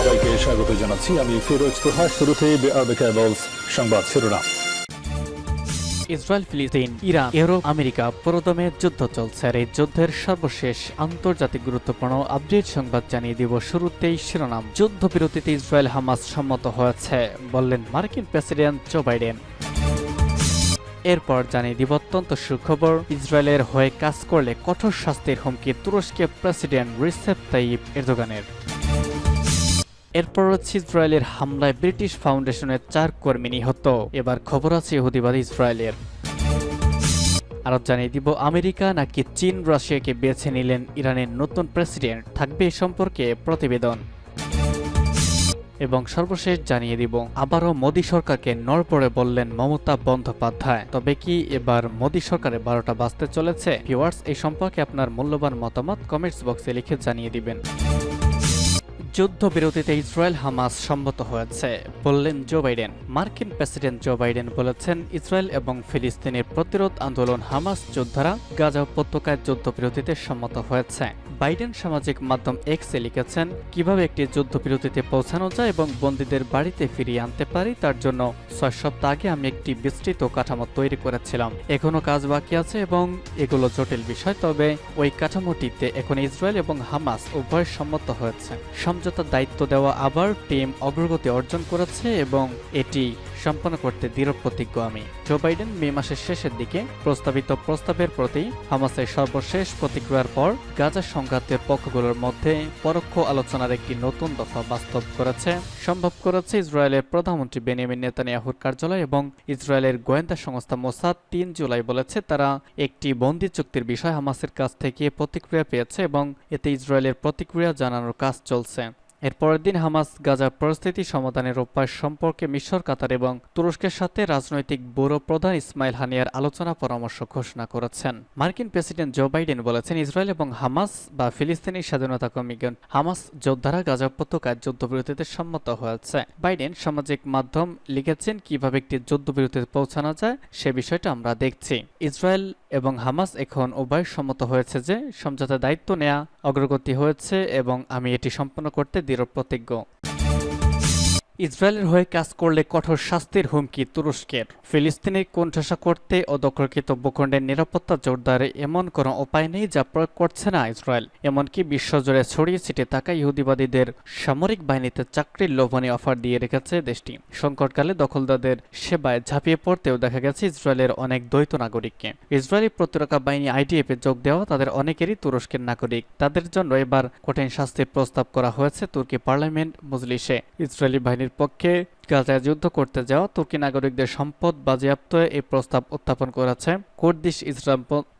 সবাইকে স্বাগত জানাচ্ছি। আমি ফিরোজ তোহা। শুরুতেই সংবাদ শিরোনাম। ইসরায়েল, ফিলিস্তিন, ইরান, ইউরোপ, আমেরিকা পুরোদমে যুদ্ধ চলছে। আর এই যুদ্ধের সর্বশেষ আন্তর্জাতিক গুরুত্বপূর্ণ আপডেট সংবাদ জানিয়ে দিব। শুরুতেই শিরোনাম। যুদ্ধবিরতিতে ইসরায়েল হামাস সম্মত হয়েছে, বললেন মার্কিন প্রেসিডেন্ট জো বাইডেন। এরপর জানিয়ে দিব অত্যন্ত সুখবর। ইসরায়েলের হয়ে কাজ করলে কঠোর শাস্তির হুমকি তুরস্কের প্রেসিডেন্ট রিসেপ তাইয়িপ এরদোগানের। এরপর হচ্ছে ইসরায়েলের হামলায় ব্রিটিশ ফাউন্ডেশনের 4 কর্মী নিহত। এবার খবর আছে ইহুদিবাদী ইসরায়েলের। আরো জানিয়ে দিব আমেরিকা নাকি চীন রাশিয়াকে বেছে নিলেন ইরানের নতুন প্রেসিডেন্ট, থাকবে এ সম্পর্কে প্রতিবেদন। এবং সর্বশেষ জানিয়ে দিব আবারও মোদী সরকারকে নড়বড়ে বললেন মমতা বন্দ্যোপাধ্যায়। তবে কি এবার মোদী সরকারের 12টা বাজতে চলেছে? ভিউয়ার্স, এই সম্পর্কে আপনার মূল্যবান মতামত কমেন্টস বক্সে লিখে জানিয়ে দিবেন। যুদ্ধবিরতিতে ইসরায়েল হামাস সম্মত হয়েছে, বললেন জো বাইডেন। মার্কিন প্রেসিডেন্ট জো বাইডেন বলেছেন ইসরায়েল এবং ফিলিস্তিনের প্রতিরোধ আন্দোলন হামাস যোদ্ধারা গাজা উপত্যকায় যুদ্ধবিরতিতে সম্মত হয়েছে। বাইডেন সামাজিক মাধ্যম এক্সে লিখেছেন, কিভাবে একটি যুদ্ধবিরতিতে পৌঁছানো যায় এবং বন্দীদের বাড়িতে ফিরিয়ে আনতে পারি তার জন্য 6 সপ্তাহ আগে আমি একটি বিস্তৃত কাঠামো তৈরি করেছিলাম। এখনো কাজ বাকি আছে এবং এগুলো জটিল বিষয়, তবে ওই কাঠামোটিতে এখন ইসরায়েল এবং হামাস উভয় সম্মত হয়েছে। সমঝোতার দায়িত্ব দেওয়া আবার টিম অগ্রগতি অর্জন করেছে এবং এটি সম্পন্ন করতে দৃঢ় প্রতিজ্ঞ আমি। জো বাইডেন মে মাসের শেষের দিকে প্রস্তাবিত প্রস্তাবের প্রতি হামাসের সর্বশেষ প্রতিক্রিয়ার পর গাজা সংঘাতের পক্ষগুলোর মধ্যে পরোক্ষ আলোচনার একটি নতুন দফা বাস্তব করেছে, সম্ভব করেছে ইসরায়েলের প্রধানমন্ত্রী বেনিয়ামিন নেতানিয়াহুর কার্যালয়। এবং ইসরায়েলের গোয়েন্দা সংস্থা মোসাদ 3 জুলাই বলেছে তারা একটি বন্দি চুক্তির বিষয় হামাসের কাছ থেকে প্রতিক্রিয়া পেয়েছে এবং এতে ইসরায়েলের প্রতিক্রিয়া জানানোর কাজ চলছে। এর পরের দিন হামাস গাজা পরিস্থিতি সমাধানের উপায় সম্পর্কে মিশর, কাতার এবং তুরস্কের সাথে রাজনৈতিক ব্যুরো প্রধান ইসমাইল হানিয়ার আলোচনা পরামর্শ ঘোষণা করেছেন। মার্কিন প্রেসিডেন্ট জো বাইডেন বলেছেন ইসরায়েল এবং হামাস বা ফিলিস্তিনি স্বাধীনতা কর্মীগণ হামাস যোদ্ধারা গাজা উপত্যকায় যুদ্ধবিরতিতে সম্মত হয়েছে। বাইডেন সামাজিক মাধ্যম লিখেছেন, কিভাবে একটি যুদ্ধবিরতিতে পৌঁছানো যায় সে বিষয়টা আমরা দেখছি। ইসরায়েল এবং হামাস এখন উভয় সম্মত হয়েছে যে সমঝোতার দায়িত্ব নেওয়া অগ্রগতি হয়েছে এবং আমি এটি সম্পন্ন করতে দৃঢ় প্রতিজ্ঞ। ইসরায়েলের হয়ে কাজ করলে কঠোর শাস্তির হুমকি তুরস্কের। ফিলিস্তিনে কোণঠাসা করতে ও দখলকৃত ভূখণ্ডের নিরাপত্তা জোরদারে এমন কোনো উপায় নেই যা প্রয়োগ করছে না ইসরায়েল। এমনকি বিশ্বজুড়ে ছড়িয়ে ছিটে থাকা ইহুদিবাদীদের সামরিক বাহিনীতে চাকরির লোভনীয় অফার দিয়ে রেখেছে দেশটি। সংকটকালে দখলদারদের সেবায় ঝাঁপিয়ে পড়তেও দেখা গেছে ইসরায়েলের অনেক দ্বৈত নাগরিককে। ইসরায়েলি প্রতিরক্ষা বাহিনী আইডিএফে যোগ দেওয়া তাদের অনেকেরই তুরস্কের নাগরিক। তাদের জন্য এবার কঠিন শাস্তির প্রস্তাব করা হয়েছে তুর্কি পার্লামেন্ট মজলিসে। ইসরায়েলি বাহিনীর পক্ষে গাজায় যুদ্ধ করতে যাওয়া তুর্কি নাগরিকদের সম্পদ বাজেয়াপ্ত এই প্রস্তাব উত্থাপন করেছে কুর্দিশ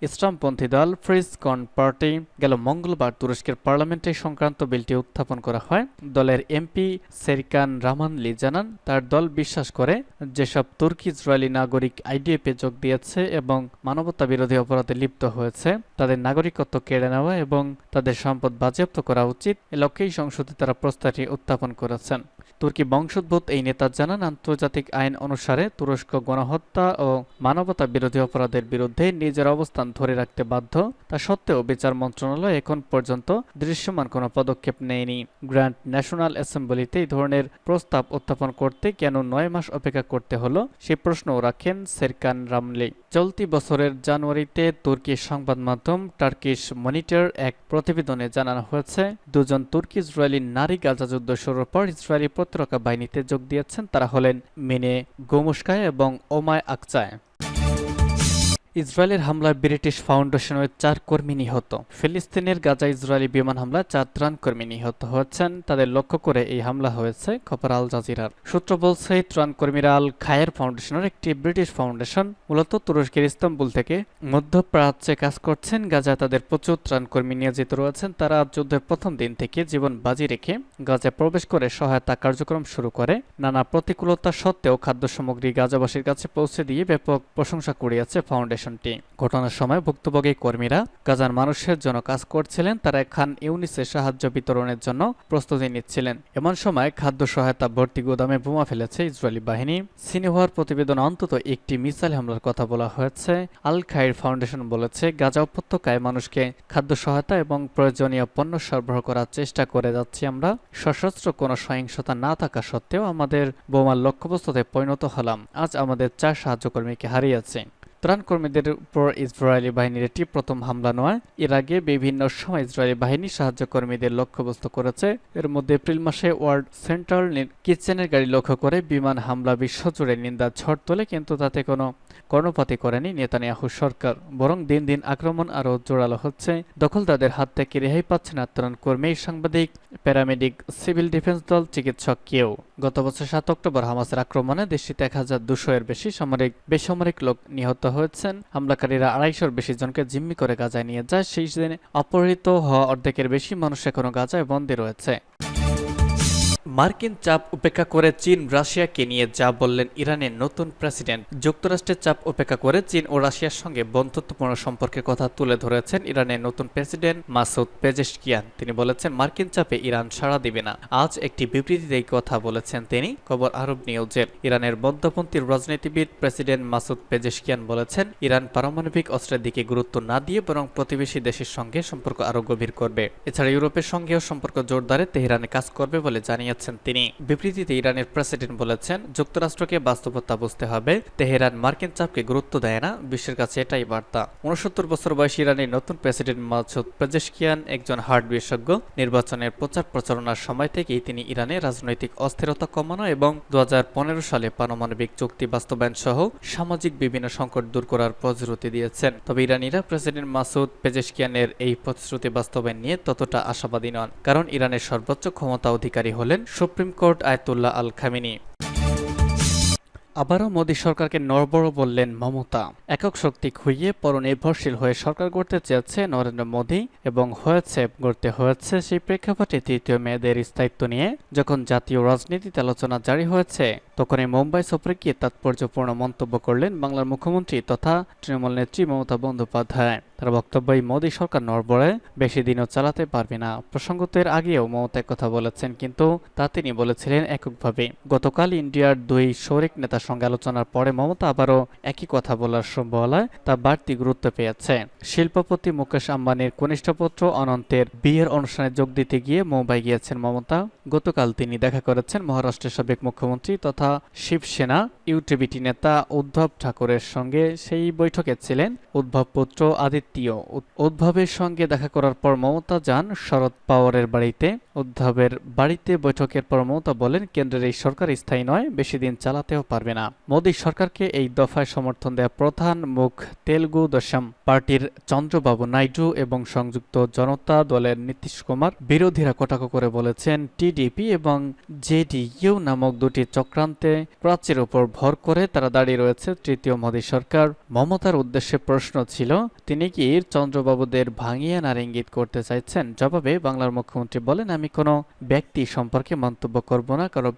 ইসলামপন্থী দল ফ্রিজ কন পার্টি। গেল মঙ্গলবার তুরস্কের পার্লামেন্টে সংক্রান্ত বিলটি উত্থাপন করা হয়। দলের এমপি সেরিকান রামানলি জানান, তার দল বিশ্বাস করে যেসব তুর্কি ইসরায়েলি নাগরিক আইডিএফে যোগ দিয়েছে এবং মানবতা বিরোধী অপরাধে লিপ্ত হয়েছে তাদের নাগরিকত্ব কেড়ে নেওয়া এবং তাদের সম্পদ বাজেয়াপ্ত করা উচিত। এ লক্ষ্যেই সংসদে তারা প্রস্তাবটি উত্থাপন করেছেন। তুর্কি বংশোদ্ভূত এই নেতা জানান, আন্তর্জাতিক আইন অনুসারে তুরস্ক গণহত্যা ও মানবতা বিরোধী অপরাধের বিরুদ্ধে নিজের অবস্থান ধরে রাখতে বাধ্য। তা সত্ত্বেও বিচার মন্ত্রণালয় এখন পর্যন্ত দৃশ্যমান কোনো পদক্ষেপ নেয়নি। গ্র্যান্ড ন্যাশনাল অ্যাসেম্বলিতে এই ধরনের প্রস্তাব উত্থাপন করতে কেন 9 মাস অপেক্ষা করতে হলো সে প্রশ্নও রাখেন সেরকান রামলি। চলতি বছরের জানুয়ারিতে তুর্কির সংবাদ মাধ্যম টার্কিশ মনিটর এক প্রতিবেদনে জানানো হয়েছে, 2 জন তুর্কি ইসরায়েলি নারী গাজা যুদ্ধ শুরুর পর ইসরায়েলি প্রতিরক্ষা বাহিনীতে যোগ দিয়েছেন। তারা হলেন মিনে গোমুশকায় এবং ওমায় আকচায়। ইসরায়েলের হামলায় ব্রিটিশ ফাউন্ডেশনের 4 কর্মী নিহত। ফিলিস্তিনের গাজা ইসরায়েলি বিমান হামলায় 4 ত্রাণকর্মী নিহত হয়েছেন। তাদের লক্ষ্য করে এই হামলা হয়েছে, খবর আল জাজিরার। সূত্র বলছে ত্রাণকর্মীরা আল খায়ের ফাউন্ডেশনের একটি ব্রিটিশ ফাউন্ডেশন, মূলত তুরস্কের ইস্তাম্বুল থেকে মধ্যপ্রাচ্যে কাজ করছেন। গাজায় তাদের প্রচুর ত্রাণকর্মী নিয়োজিত রয়েছেন। তারা যুদ্ধের প্রথম দিন থেকে জীবন বাজি রেখে গাজায় প্রবেশ করে সহায়তা কার্যক্রম শুরু করে। নানা প্রতিকূলতা সত্ত্বেও খাদ্য সামগ্রী গাজাবাসীর কাছে পৌঁছে দিয়ে ব্যাপক প্রশংসা কুড়িয়েছে ফাউন্ডেশন। ফাউন্ডেশনটি। ঘটনার সময় ভুক্তভোগী কর্মীরা গাজার মানুষের জন্য কাজ করছিলেন, তারা খান ইউনিসে সাহায্য বিতরণের জন্য প্রস্তুতি নিচ্ছিলেন। এমন সময় খাদ্য সহায়তা ভর্তি গুদামে বোমা ফেলেছে ইসরায়েলি বাহিনী। সিনহুয়ার প্রতিবেদন অন্তত একটি মিসাইল হামলার কথা বলা হয়েছে। আল খাইর ফাউন্ডেশন বলেছে, গাজা উপত্যকায় মানুষকে খাদ্য সহায়তা এবং প্রয়োজনীয় পণ্য সরবরাহ করার চেষ্টা করে যাচ্ছি আমরা। সশস্ত্র কোনো সহিংসতা না থাকা সত্ত্বেও আমাদের বোমার লক্ষ্যবস্তুতে পরিণত হলাম। আজ আমাদের 4 সাহায্যকর্মীকে হারিয়েছে। ত্রাণকর্মীদের উপর ইসরায়েলি বাহিনীর এটি প্রথম হামলা নয়। এর আগে বিভিন্ন সময় ইসরায়েলি বাহিনী সাহায্যকর্মীদের লক্ষ্যবস্তু করেছে। এর মধ্যে এপ্রিল মাসে ওয়ার্ল্ড সেন্ট্রাল কিচেনের গাড়ি লক্ষ্য করে বিমান হামলা বিশ্বজুড়ে নিন্দার ঝড় তোলে, কিন্তু তাতে কোনো কর্ণপাতই করেনি নেতানিয়াহু সরকার। বরং দিন দিন আক্রমণ আরও জোরালো হচ্ছে। দখলদারদের হাত থেকে রেহাই পাচ্ছে না ত্রাণকর্মী, সাংবাদিক, প্যারামেডিক, সিভিল ডিফেন্স দল, চিকিৎসক কেউ। গত বছর 7 অক্টোবর হামাসের আক্রমণে দেশটিতে 1200 এর বেশি বেসামরিক লোক নিহত হয়েছেন। হামলাকারীরা 250-এর বেশি জনকে জিম্মি করে গাজায় নিয়ে যায়। সেই দিনে অপহৃত হওয়া অর্ধেকের বেশি মানুষ এখনো গাজায় বন্দী রয়েছে। মার্কিন চাপ উপেক্ষা করে চীন রাশিয়াকে নিয়ে যা বললেন ইরানের নতুন প্রেসিডেন্ট। যুক্তরাষ্ট্রের চাপ উপেক্ষা করে চীন ও রাশিয়ার সঙ্গে বন্ধুত্বপূর্ণ সম্পর্কের কথা তুলে ধরেছেন ইরানের নতুন প্রেসিডেন্ট মাসুদ পেজেশকিয়ান। তিনি বলেছেন, মার্কিন চাপে ইরান সাড়া দিবে না। আজ একটি বিবৃতিতে এই কথা বলেছেন তিনি। খবর আরব নিউজের। ইরানের মধ্যপন্থী রাজনীতিবিদ প্রেসিডেন্ট মাসুদ পেজেশকিয়ান বলেছেন, ইরান পারমাণবিক অস্ত্রের দিকে গুরুত্ব না দিয়ে বরং প্রতিবেশী দেশের সঙ্গে সম্পর্ক আরও গভীর করবে। এছাড়া ইউরোপের সঙ্গেও সম্পর্ক জোরদারে তেহরানে কাজ করবে বলে জানিয়েছেন তিনি। বিবৃতিতে ইরানের প্রেসিডেন্ট বলেছেন, যুক্তরাষ্ট্রকে বাস্তবতা বুঝতে হবে। তেহরান মার্কিন চাপকে গুরুত্ব দেয় না, বিশ্বের কাছে এটাই বার্তা। 69 বছর বয়সী ইরানের নতুন প্রেসিডেন্ট মাসুদ পেজেশকিয়ান একজন হার্ট বিশেষজ্ঞ। নির্বাচনের প্রচার প্রচারণার সময় থেকেই তিনি ইরানে রাজনৈতিক অস্থিরতা কমানো এবং 2015 সালে পারমাণবিক চুক্তি বাস্তবায়ন সহ সামাজিক বিভিন্ন সংকট দূর করার প্রতিশ্রুতি দিয়েছেন। তবে ইরানিরা প্রেসিডেন্ট মাসুদ পেজেশকিয়ানের এই প্রতিশ্রুতি বাস্তবায়ন নিয়ে ততটা আশাবাদী নন, কারণ ইরানের সর্বোচ্চ ক্ষমতা অধিকারী হলেন সুপ্রিম কোর্ট আয়াতুল্লাহ আল খামেনি। আবারও মোদী সরকারকে নড়বড় বললেন মমতা। একক শক্তি খুইয়ে পরনির্ভরশীল হয়ে সরকার গড়তে চেয়েছে নরেন্দ্র মোদী এবং গড়তে হয়েছে। সেই প্রেক্ষাপটে তৃতীয় মেয়াদের স্থায়িত্ব নিয়ে যখন জাতীয় রাজনীতিতে আলোচনা জারি হয়েছে, তখন এই মুম্বাই সফরে গিয়ে তাৎপর্যপূর্ণ মন্তব্য করলেন বাংলার মুখ্যমন্ত্রী তথা তৃণমূল নেত্রী মমতা বন্দ্যোপাধ্যায়। তার বক্তব্য, মোদী সরকার নড়বড়ে বেশি দিনও চালাতে পারবে না। প্রসঙ্গত এর আগেও মমতা কথা বলেছেন, কিন্তু তা তিনি বলেছিলেন এককভাবে। গতকাল ইন্ডিয়ার 2 শরিক নেতার সঙ্গে আলোচনার পরে মমতা আবারও একই কথা বলার সম্ভাবনায় তা বাড়তি গুরুত্ব পেয়েছে। শিল্পপতি মুকেশ আম্বানির কনিষ্ঠ পুত্র অনন্তের বিয়ের অনুষ্ঠানে যোগ দিতে গিয়ে মুম্বাই গিয়েছেন মমতা। গতকাল তিনি দেখা করেছেন মহারাষ্ট্রের সাবেক মুখ্যমন্ত্রী তথা শিবসেনা ইউটিবিটি নেতা উদ্ধব ঠাকরের সঙ্গে। সেই বৈঠকে ছিলেন উদ্ধব পুত্র আদিত্য। উদ্ধবের সঙ্গে দেখা করার পর মমতা যান শরদ পাওয়ারের বাড়িতে। উদ্ধবের বাড়িতে বৈঠকের পর মমতা বলেন, কেন্দ্রের এই সরকার স্থায়ী নয়, বেশি দিন চালাতেও পারবে না। মোদী সরকারকে এই দফায় সমর্থন দেয়া প্রধান মুখ তেলুগু দেশম পার্টির চন্দ্রবাবু নাইডু এবং সংযুক্ত জনতা দলের নীতিশ কুমার। বিরোধীরা কটাক্ষ করে বলেছেন, টিডিপি এবং জেডিইউ নামক দুটি চক্রান্তে প্রাচীর উপর ভর করে তারা দাঁড়িয়ে রয়েছে তৃতীয় মোদী সরকার। মমতার উদ্দেশ্যে প্রশ্ন ছিল, তিনি কি চন্দ্রবাবুদের ভাঙিয়ে আনার ইঙ্গিত করতে চাইছেন? জবাবে বাংলার মুখ্যমন্ত্রী বলেন, আমি কোনো ব্যক্তি সম্পর্কে মন্তব্য করব না, কারো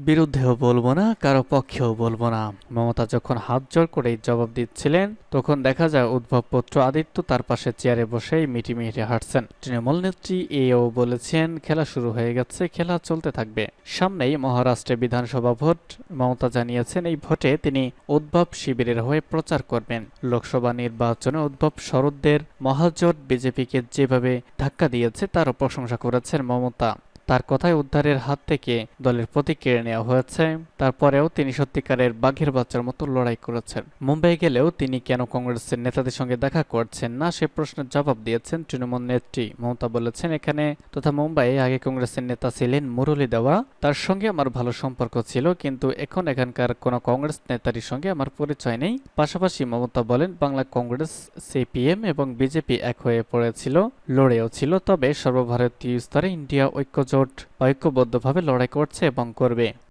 বিরুদ্ধেও বলবো না, কারো পক্ষেও বলবো না। মমতা যখন হাত জোর করে জবাব দিচ্ছিলেন, তখন দেখা যায় উদ্ধব পুত্র আদিত্য তার পাশে চেয়ারে বসেই মিটিমিটি হাঁটছেন। তৃণমূল নেত্রী এও বলেছেন, খেলা শুরু হয়ে গেছে, খেলা চলতে থাকবে। সামনেই মহারাষ্ট্রে বিধানসভা ভোট। মমতা জানিয়েছেন, এই ভোটে তিনি উদ্ধব শিবিরের হয়ে প্রচার করবেন। লোকসভা নির্বাচনে উদ্ধব শরদদের মহাজোট বিজেপিকে যেভাবে ধাক্কা দিয়েছে তারও প্রশংসা করেছেন মমতা। তার কথায় উদ্ধারের হাত থেকে দলের প্রতীক কেড়ে নেওয়া হয়েছে। তারপরেও তিনি সত্যিকারের বাঘের বাচ্চার মতো লড়াই করেছেন। মুম্বাই গেলেও তিনি কেন কংগ্রেসের নেতাদের সঙ্গে দেখা করছেন না সে প্রশ্নের জবাব দিয়েছেন তৃণমূল নেত্রী। মমতা বলেছেন, এখানে তথা মুম্বাইয়ে আগে কংগ্রেসের নেতা ছিলেন মুরলী দেওয়া, তার সঙ্গে আমার ভালো সম্পর্ক ছিল, কিন্তু এখন এখানকার কোনো কংগ্রেস নেতারই সঙ্গে আমার পরিচয় নেই। পাশাপাশি মমতা বলেন, বাংলা কংগ্রেস, সিপিএম এবং বিজেপি এক হয়ে পড়েছিল, লড়েও ছিল, তবে সর্বভারতীয় স্তরে ইন্ডিয়া ঐক্যজোট ঐক্যবদ্ধভাবে লড়াই করছে এবং করবে।